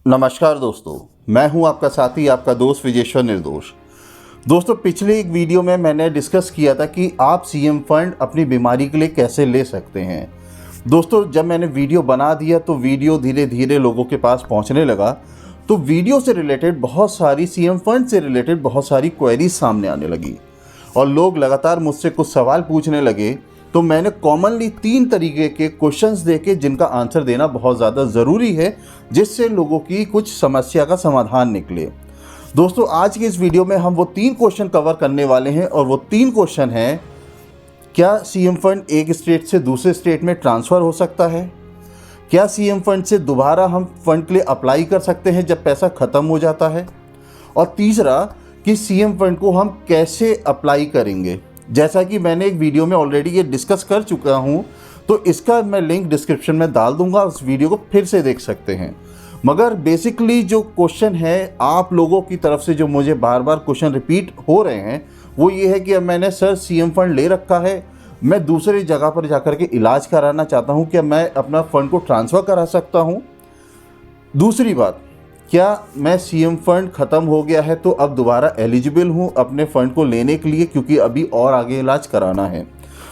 नमस्कार दोस्तों, मैं हूं आपका साथी, आपका दोस्त विजेश्वर निर्दोष। दोस्तों, पिछले एक वीडियो में मैंने डिस्कस किया था कि आप सीएम फंड अपनी बीमारी के लिए कैसे ले सकते हैं। दोस्तों, जब मैंने वीडियो बना दिया तो वीडियो धीरे धीरे लोगों के पास पहुंचने लगा, तो वीडियो से रिलेटेड बहुत सारी सीएम फंड से रिलेटेड बहुत सारी क्वेरीज सामने आने लगी और लोग लगातार मुझसे कुछ सवाल पूछने लगे। तो मैंने कॉमनली 3 तरीके के क्वेश्चंस देके जिनका आंसर देना बहुत ज़्यादा ज़रूरी है, जिससे लोगों की कुछ समस्या का समाधान निकले। दोस्तों, आज की इस वीडियो में हम वो 3 क्वेश्चन कवर करने वाले हैं और वो 3 क्वेश्चन हैं: क्या सीएम फंड एक स्टेट से दूसरे स्टेट में ट्रांसफ़र हो सकता है? क्या सीएम फंड से दोबारा हम फंड के लिए अप्लाई कर सकते हैं जब पैसा ख़त्म हो जाता है? और तीसरा, कि सीएम फंड को हम कैसे अप्लाई करेंगे। जैसा कि मैंने एक वीडियो में ऑलरेडी ये डिस्कस कर चुका हूँ, तो इसका मैं लिंक डिस्क्रिप्शन में डाल दूंगा, उस वीडियो को फिर से देख सकते हैं। मगर बेसिकली जो क्वेश्चन है आप लोगों की तरफ से, जो मुझे बार बार क्वेश्चन रिपीट हो रहे हैं, वो ये है कि अब मैंने सर सीएम फंड ले रखा है, मैं दूसरी जगह पर जाकर के इलाज कराना चाहता हूँ, क्या मैं अपना फ़ंड को ट्रांसफ़र करा सकता हूँ? दूसरी बात, क्या मैं सीएम फंड ख़त्म हो गया है तो अब दोबारा एलिजिबल हूँ अपने फ़ंड को लेने के लिए, क्योंकि अभी और आगे इलाज कराना है।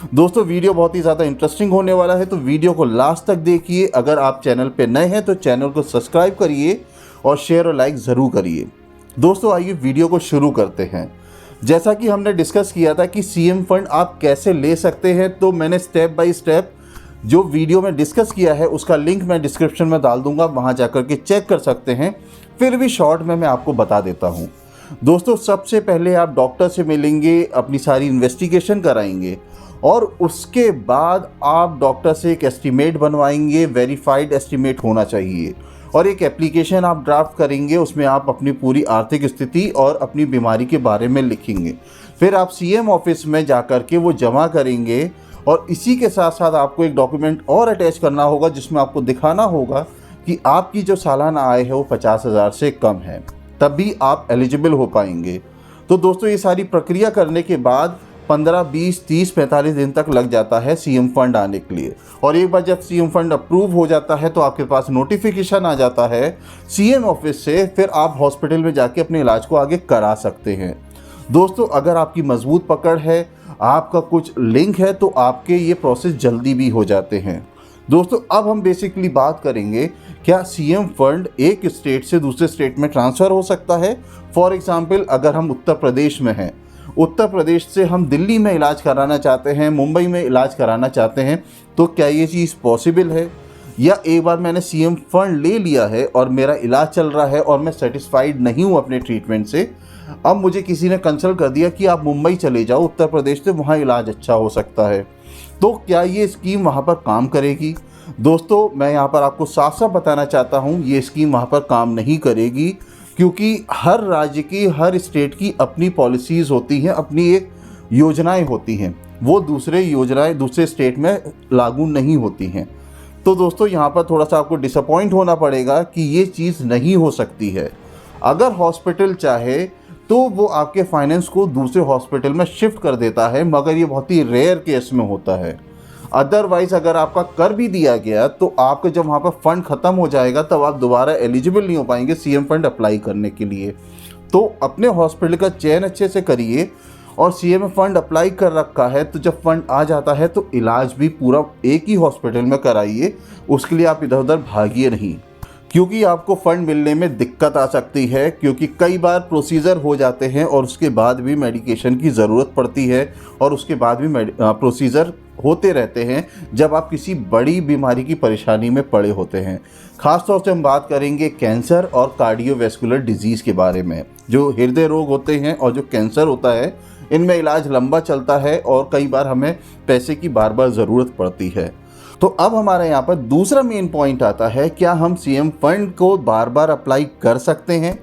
दोस्तों, वीडियो बहुत ही ज़्यादा इंटरेस्टिंग होने वाला है, तो वीडियो को लास्ट तक देखिए। अगर आप चैनल पे नए हैं तो चैनल को सब्सक्राइब करिए और शेयर और लाइक ज़रूर करिए। दोस्तों, आइए वीडियो को शुरू करते हैं। जैसा कि हमने डिस्कस किया था कि सीएम फंड आप कैसे ले सकते हैं, तो मैंने स्टेप बाय स्टेप जो वीडियो में डिस्कस किया है उसका लिंक मैं डिस्क्रिप्शन में डाल दूंगा, वहां जाकर के चेक कर सकते हैं। फिर भी शॉर्ट में मैं आपको बता देता हूं। दोस्तों, सबसे पहले आप डॉक्टर से मिलेंगे, अपनी सारी इन्वेस्टिगेशन कराएंगे और उसके बाद आप डॉक्टर से एक एस्टीमेट बनवाएंगे। वेरीफाइड एस्टीमेट होना चाहिए और एक एप्लीकेशन आप ड्राफ्ट करेंगे, उसमें आप अपनी पूरी आर्थिक स्थिति और अपनी बीमारी के बारे में लिखेंगे। फिर आप सीएम ऑफिस में जाकर के वो जमा करेंगे और इसी के साथ साथ आपको एक डॉक्यूमेंट और अटैच करना होगा, जिसमें आपको दिखाना होगा कि आपकी जो सालाना आय है वो 50,000 से कम है, तभी आप एलिजिबल हो पाएंगे। तो दोस्तों, ये सारी प्रक्रिया करने के बाद 15, 20, 30, 45 दिन तक लग जाता है सीएम फंड आने के लिए। और एक बार जब सीएम फंड अप्रूव हो जाता है तो आपके पास नोटिफिकेशन आ जाता है सीएम ऑफिस से, फिर आप हॉस्पिटल में जाके अपने इलाज को आगे करा सकते हैं। दोस्तों, अगर आपकी मजबूत पकड़ है, आपका कुछ लिंक है, तो आपके ये प्रोसेस जल्दी भी हो जाते हैं। दोस्तों, अब हम बेसिकली बात करेंगे, क्या सीएम फंड एक स्टेट से दूसरे स्टेट में ट्रांसफ़र हो सकता है? फॉर एग्जांपल, अगर हम उत्तर प्रदेश में हैं, उत्तर प्रदेश से हम दिल्ली में इलाज कराना चाहते हैं, मुंबई में इलाज कराना चाहते हैं, तो क्या ये चीज़ पॉसिबल है? या एक बार मैंने सीएम फंड ले लिया है और मेरा इलाज चल रहा है और मैं सेटिस्फाइड नहीं हूँ अपने ट्रीटमेंट से, अब मुझे किसी ने कंसल्ट कर दिया कि आप मुंबई चले जाओ, उत्तर प्रदेश से वहाँ इलाज अच्छा हो सकता है, तो क्या ये स्कीम वहाँ पर काम करेगी? दोस्तों, मैं यहाँ पर आपको साफ साफ बताना चाहता हूँ, ये स्कीम वहाँ पर काम नहीं करेगी, क्योंकि हर राज्य की, हर स्टेट की अपनी पॉलिसीज़ होती हैं, अपनी एक योजनाएं होती हैं, वो दूसरे योजनाएं दूसरे स्टेट में लागू नहीं होती हैं। तो दोस्तों, यहाँ पर थोड़ा सा आपको डिसअपॉइंट होना पड़ेगा कि ये चीज़ नहीं हो सकती है। अगर हॉस्पिटल चाहे तो वो आपके फाइनेंस को दूसरे हॉस्पिटल में शिफ्ट कर देता है, मगर ये बहुत ही रेयर केस में होता है। अदरवाइज़ अगर आपका कर भी दिया गया तो आपका जब वहाँ पर फंड ख़त्म हो जाएगा तब आप दोबारा एलिजिबल नहीं हो पाएंगे सीएम फंड अप्लाई करने के लिए। तो अपने हॉस्पिटल का चयन अच्छे से करिए, और सीएम फंड अप्लाई कर रखा है तो जब फंड आ जाता है तो इलाज भी पूरा एक ही हॉस्पिटल में कराइए। उसके लिए आप इधर उधर भागिए नहीं, क्योंकि आपको फ़ंड मिलने में दिक्कत आ सकती है, क्योंकि कई बार प्रोसीजर हो जाते हैं और उसके बाद भी मेडिकेशन की ज़रूरत पड़ती है और उसके बाद भी प्रोसीजर होते रहते हैं जब आप किसी बड़ी बीमारी की परेशानी में पड़े होते हैं। ख़ास तौर से हम बात करेंगे कैंसर और कार्डियोवैस्कुलर डिजीज़ के बारे में। जो हृदय रोग होते हैं और जो कैंसर होता है, इनमें इलाज लंबा चलता है और कई बार हमें पैसे की बार बार ज़रूरत पड़ती है। तो अब हमारे यहाँ पर दूसरा मेन पॉइंट आता है, क्या हम सीएम फंड को बार बार अप्लाई कर सकते हैं?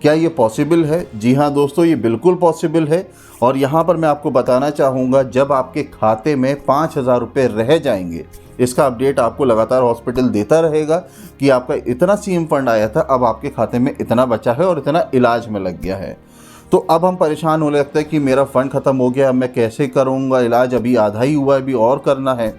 क्या ये पॉसिबल है? जी हाँ दोस्तों, ये बिल्कुल पॉसिबल है। और यहाँ पर मैं आपको बताना चाहूँगा, जब आपके खाते में 5,000 रुपये रह जाएंगे, इसका अपडेट आपको लगातार हॉस्पिटल देता रहेगा कि आपका इतना सीएम फंड आया था, अब आपके खाते में इतना बचा है और इतना इलाज में लग गया है। तो अब हम परेशान होने लगते हैं कि मेरा फ़ंड ख़त्म हो गया, अब मैं कैसे करूँगा इलाज, अभी आधा ही हुआ है, अभी और करना है।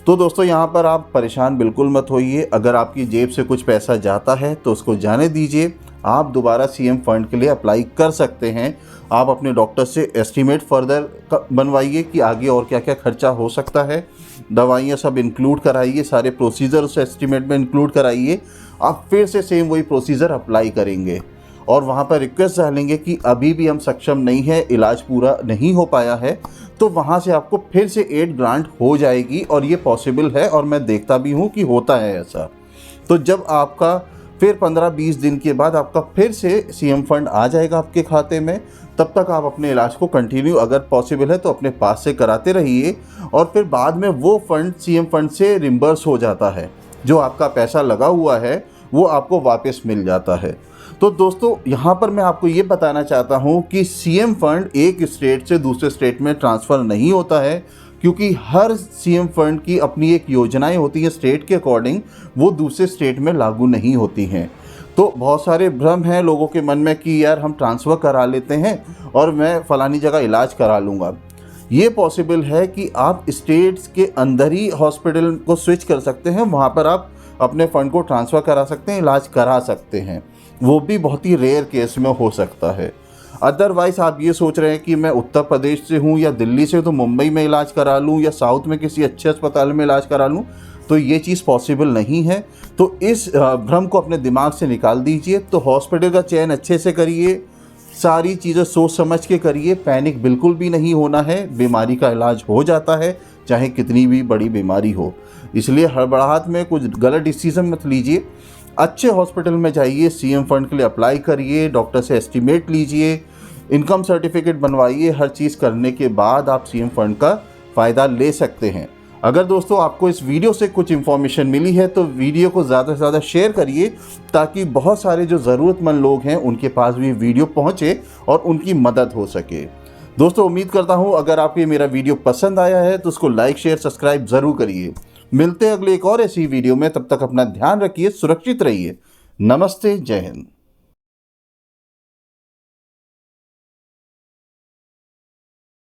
तो दोस्तों यहाँ पर आप परेशान बिल्कुल मत होइए। अगर आपकी जेब से कुछ पैसा जाता है तो उसको जाने दीजिए। आप दोबारा सीएम फंड के लिए अप्लाई कर सकते हैं। आप अपने डॉक्टर से एस्टीमेट फर्दर बनवाइए कि आगे और क्या क्या खर्चा हो सकता है। दवाइयाँ सब इंक्लूड कराइए, सारे प्रोसीजर उस एस्टीमेट में इंक्लूड कराइए। आप फिर से सेम वही प्रोसीजर अप्लाई करेंगे और वहाँ पर रिक्वेस्ट डालेंगे कि अभी भी हम सक्षम नहीं है, इलाज पूरा नहीं हो पाया है, तो वहाँ से आपको फिर से एड ग्रांट हो जाएगी। और ये पॉसिबल है और मैं देखता भी हूँ कि होता है ऐसा। तो जब आपका फिर 15-20 दिन के बाद आपका फिर से सीएम फंड आ जाएगा आपके खाते में, तब तक आप अपने इलाज को कंटिन्यू अगर पॉसिबल है तो अपने पास से कराते रहिए और फिर बाद में वो फंड सीएम फंड से रिम्बर्स हो जाता है। जो आपका पैसा लगा हुआ है वो आपको वापस मिल जाता है। तो दोस्तों यहाँ पर मैं आपको ये बताना चाहता हूँ कि सीएम फंड एक स्टेट से दूसरे स्टेट में ट्रांसफ़र नहीं होता है, क्योंकि हर सीएम फंड की अपनी एक योजनाएं होती हैं स्टेट के अकॉर्डिंग, वो दूसरे स्टेट में लागू नहीं होती हैं। तो बहुत सारे भ्रम हैं लोगों के मन में कि यार हम ट्रांसफ़र करा लेते हैं और मैं फ़लानी जगह इलाज करा लूँगा। ये पॉसिबल है कि आप स्टेट्स के अंदर ही हॉस्पिटल को स्विच कर सकते हैं, वहाँ पर आप अपने फ़ंड को ट्रांसफ़र करा सकते हैं, इलाज करा सकते हैं। वो भी बहुत ही रेयर केस में हो सकता है। अदरवाइज़ आप ये सोच रहे हैं कि मैं उत्तर प्रदेश से हूँ या दिल्ली से, तो मुंबई में इलाज करा लूँ या साउथ में किसी अच्छे अस्पताल में इलाज करा लूँ, तो ये चीज़ पॉसिबल नहीं है। तो इस भ्रम को अपने दिमाग से निकाल दीजिए। तो हॉस्पिटल का चयन अच्छे से करिए, सारी चीज़ें सोच समझ के करिए, पैनिक बिल्कुल भी नहीं होना है। बीमारी का इलाज हो जाता है, चाहे कितनी भी बड़ी बीमारी हो। इसलिए हड़बड़ाहट में कुछ गलत डिसीजन मत लीजिए। अच्छे हॉस्पिटल में जाइए, सीएम फंड के लिए अप्लाई करिए, डॉक्टर से एस्टीमेट लीजिए, इनकम सर्टिफिकेट बनवाइए। हर चीज़ करने के बाद आप सीएम फंड का फ़ायदा ले सकते हैं। अगर दोस्तों आपको इस वीडियो से कुछ इन्फॉर्मेशन मिली है तो वीडियो को ज़्यादा से ज़्यादा शेयर करिए, ताकि बहुत सारे जो ज़रूरतमंद लोग हैं उनके पास भी वीडियो पहुंचे और उनकी मदद हो सके। दोस्तों उम्मीद करता हूं अगर आपको मेरा वीडियो पसंद आया है तो उसको लाइक शेयर सब्सक्राइब ज़रूर करिए। मिलते हैं अगले एक और ऐसी वीडियो में, तब तक अपना ध्यान रखिए, सुरक्षित रहिए। नमस्ते, जय हिंद।